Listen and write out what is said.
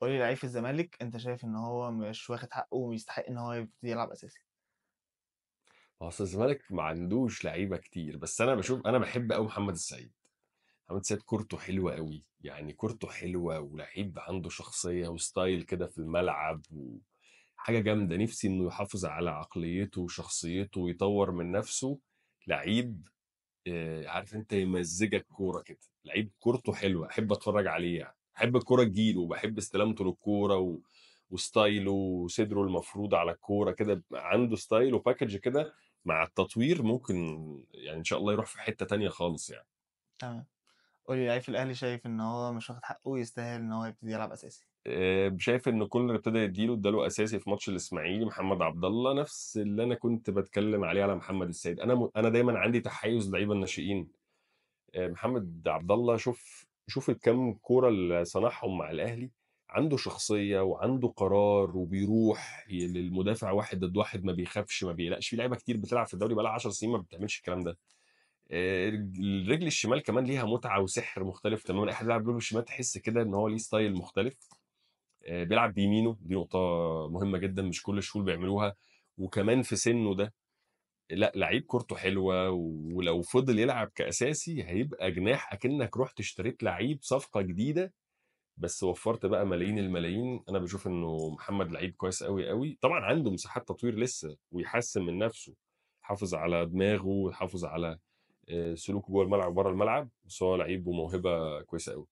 قُل لي لعيب في الزمالك أنت شايف إن هو مش واخد حقه ويستحق إن هو يبتدي يلعب أساسي. هو أصل الزمالك ما عندوش لعيبة كتير، بس أنا باحب أوي محمد السعيد. محمد السيد كورته حلوة قوي، يعني كورته حلوة ولعيب عنده شخصية وستايل كده في الملعب وحاجة جامدة. نفسي انه يحافظ على عقليته وشخصيته ويطور من نفسه. لعيب عارف انت يمزجك كورة كده، لعيب كورته حلوة احب اتفرج عليه. يعني احب الكورة تجيله وبحب استلامته للكورة وستايله وصدره المفروض على الكورة كده، بيبقى عنده ستايل وباكج كده. مع التطوير ممكن يعني ان شاء الله يروح في حتة تانية خالص يعني. تمام. قُل لي لعيب في الأهلي شايف إن هو مش واخد حقه ويستاهل إن هو يبتدي يلعب أساسي. شايف ان كل اللي ابتدى يديله اداله اساسي في ماتش الاسماعيلي. محمد عبد الله نفس اللي انا كنت بتكلم عليه على محمد السيد. انا دايما عندي تحيز لعيبه الناشئين. محمد عبد الله شوف الكام كوره اللي صنعهم مع الاهلي. عنده شخصيه وعنده قرار وبيروح للمدافع واحد ضد واحد، ما بيخافش ما بيقلقش. في لعيبه كتير بتلعب في الدوري بقى لها 10 سنين ما بتعملش الكلام ده. الرجل الشمال كمان ليها متعه وسحر مختلف تماما. اي حد بيلعب برجله الشمال تحس كده ان هو ليه ستايل مختلف. بيلعب بيمينه، دي نقطة مهمة جدا مش كل الشغل بيعملوها. وكمان في سنه ده لا لعيب كورته حلوة، ولو فضل يلعب كأساسي هيبقى جناح أكنك رحت اشتريت لعيب صفقة جديدة. بس وفرت بقى ملايين الملايين. أنا بشوف إنه محمد لعيب كويس قوي قوي. طبعا عنده مساحات تطوير لسه ويحسن من نفسه، يحافظ على دماغه ويحافظ على سلوكه جوه الملعب وبره الملعب. بس هو لعيب وموهبة كويسة قوي.